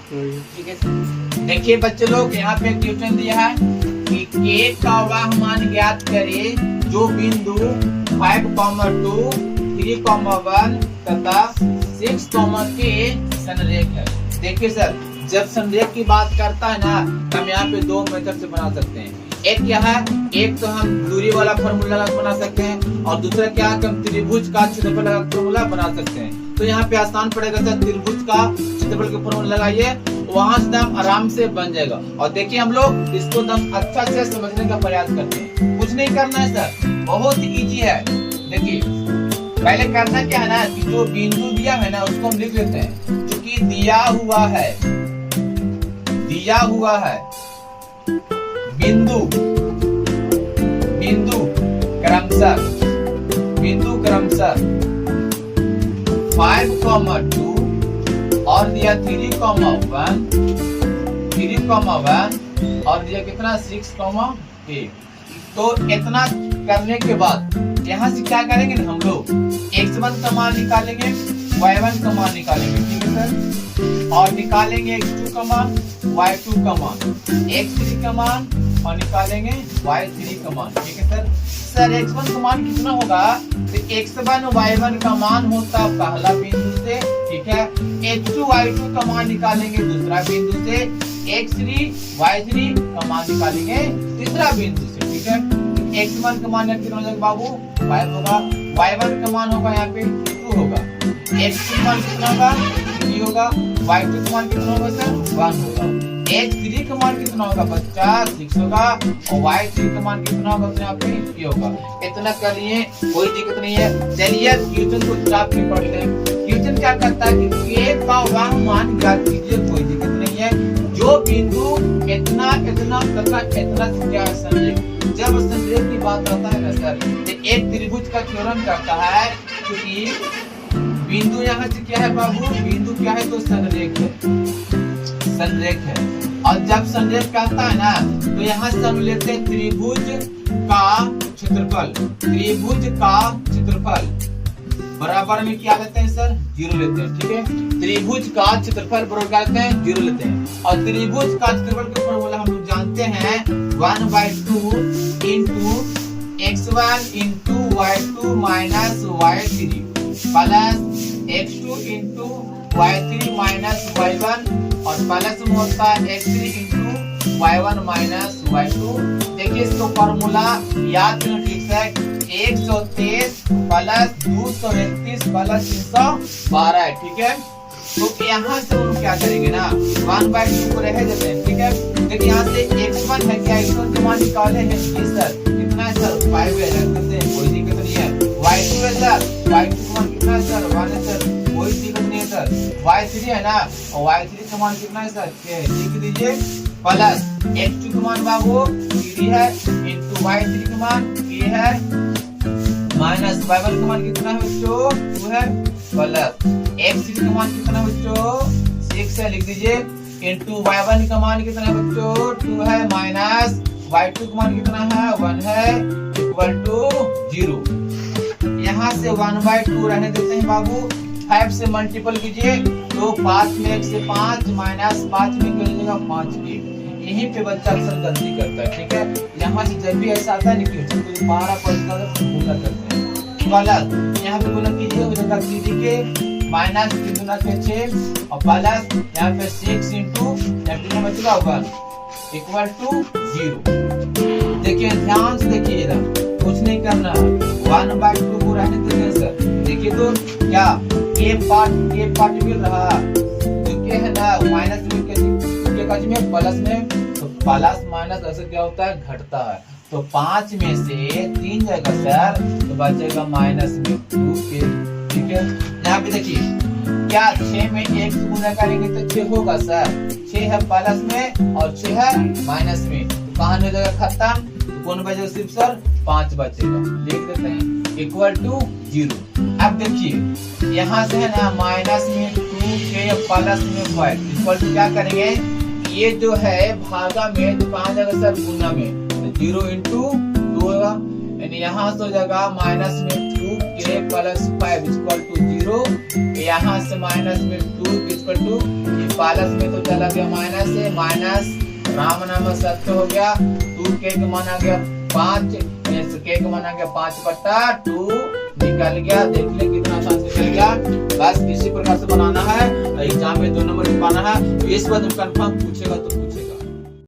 ठीक है। देखिए बच्चे लोग, यहाँ पे क्वेश्चन दिया है कि के का वह मान ज्ञात करे जो बिंदु 5,2, 3,1 तथा 6, के संरेख है। देखिए सर, जब संरेख की बात करता है ना, हम यहाँ पे दो मेथड से बना सकते हैं। एक क्या है, एक तो हम दूरी वाला फॉर्मूला बना सकते हैं, और दूसरा क्या है, हम त्रिभुज का क्षेत्रफल का फॉर्मूला बना सकते हैं। तो यहाँ पे आसान पड़ेगा सर, त्रिभुज का क्षेत्रफल का फॉर्मूला लगाइए, वहां से हम आराम से बन जाएगा। और देखिए हम लोग इसको एकदम अच्छा से समझने का प्रयास करते हैं। कुछ नहीं करना है सर, बहुत इजी है। देखिए पहले करना क्या है ना, कि जो बिंदु दिया है ना उसको हम लिख लेते हैं, क्योंकि दिया हुआ है बिंदु क्रमशः 5,2 और दिया 3,1 और दिया कितना 6,8। तो इतना करने के बाद यहाँ से क्या करेंगे ना, हम लोग x1 का मान निकालेंगे, y1 का मान निकालेंगे, ठीक है सर, और निकालेंगे x2 का मान, y2 का मान, x3 का मान, और निकालेंगे y3 का मान, ठीक है सर। सर x1 का मान कितना होगा, तो x1 y1 का मान होता पहला बिंदु से, ठीक है, x2 y2 का मान निकालेंगे दूसरा बिंदु से, x3 y3 का मान निकालेंगे तीसरा बिंदु से, ठीक है। x1 का मान कितना हो जाएगा बाबू, 5 होगा, y1 का मान होगा यहाँ पे 2 होगा, x2 का मान कितना होगा 3 होगा, y2 का मान कितना होगा सर 1 होगा, x3 का मान कितना होगा बच्चा 6 होगा, और y3 का मान कितना होगा तो यहाँ पे 3 होगा। इतना करिए, कोई दिक्कत नहीं है। चलिए क्वेश्चन को चाप के पढ़ते हैं। क्वेश्चन क्या करता है कि के का वह मान ज्ञात कीजिए, कोई दिक्कत नहीं है, जो बिंदु इतना तथा इतना से क्या संरेख। जब संरेख की बात आता है ना सर, तो एक त्रिभुज का थ्योरम करता है, क्योंकि बिंदु यहाँ से क्या है बाबू, बिंदु क्या है तो संरेख है। और जब संरेख कहता है ना, तो यहाँ से हम लेते हैं त्रिभुज का क्षेत्रफल बराबर में क्या लेते हैं सर, 0 लेते हैं, ठीक है। त्रिभुज का क्षेत्रफल बराबर क्या लेते हैं, 0 लेते हैं। और त्रिभुज का क्षेत्रफल का फॉर्मूला हम लोग जानते हैं, 1/2 into x1 into y2 minus y3 plus x2 into y3 minus y1, और प्लस में होता है x3 into y1 minus y2। देखिए इसको फॉर्मूला याद करना ठीक है, 123 प्लस 231 प्लस 312 है, ठीक है। तो यहाँ से हम क्या करेंगे ना, 1/2 को रह देते हैं, ठीक है। देखिए यहाँ से x1 है, क्या x1 का मान निकाले हैं सर, कितना है सर 5 है, रख देते हैं, कोई दिक्कत नहीं है। y2 है सर, y2 का मान कितना है सर 1 है सर, कोई दिक्कत नहीं है सर। y3 है ना, और y3 का मान कितना है सर 6 है, लिख दीजिए, प्लस x2 का मान बाबू 3 है इंटू y3 का मान 3 है, माइनस y1 का मान कितना है बच्चों 2 है, प्लस x3 का मान कितना है बच्चों 6 है, लिख दीजिए, इंटू y1 का मान कितना है बच्चों 2 है, माइनस y2 का मान कितना है 1 है, इक्वल टू 0। यहाँ से 1/2 रहने देते हैं बाबू, 5 से मल्टीपल कीजिए, तो 5 में 1 से 5 माइनस 5 में करिएगा 5 के। यहीं पे बच्चा अक्सर गलती करता है, ठीक है। यहाँ से जब भी ऐसा आता है ना क्वेश्चन तो 12 गुना करते हैं, प्लस यहाँ पे गुना कीजिए, हो जाएगा 3 के माइनस 3 गुना के 6, और प्लस यहाँ पे 6 इंटू कितना बचेगा 1 इक्वल टू 0। देखिए ध्यान से देखिए, कुछ नहीं करना, 1/2 को रहने देंगे सर। देखिए तो क्या के पार्ट मिल रहा, जो के है ना माइनस में के बाजू में प्लस में, तो प्लस माइनस ऐसे क्या होता है घटता है, तो 5 में से 3 जाएगा सर, तो बचेगा माइनस में 2 के, ठीक है। यहाँ पे देखिए क्या 6 में 1 से गुना करेंगे तो 6 होगा सर, 6 है प्लस में और 6 है माइनस में, तो कहाँ हो जाएगा खत्म, तो कौन बचेगा सिर्फ सर 5 बचेगा, लिख देते हैं इक्वल टू 0। अब देखिए यहाँ से है ना माइनस में 2 के प्लस में 5 इक्वल टू क्या करेंगे, ये जो है भागा में तो कहाँ जाएगा सर गुना में, तो 0 इंटू 2 होगा, यानी यहाँ से हो जाएगा माइनस में 2 के प्लस 5 इक्वल टू 0, यहाँ से माइनस में 2 इक्वल टू प्लस में तो चला गया माइनस से, माइनस राम नाम सत्य हो गया, 2k का मान आ गया 5, k का मान आ गया 5/2 निकल गया। देख ले कितना आसान से निकल गया। बस इसी प्रकार से बनाना है, एग्जाम में 2 नंबर पाना है। तो इस बात में कंफर्म पूछेगा तो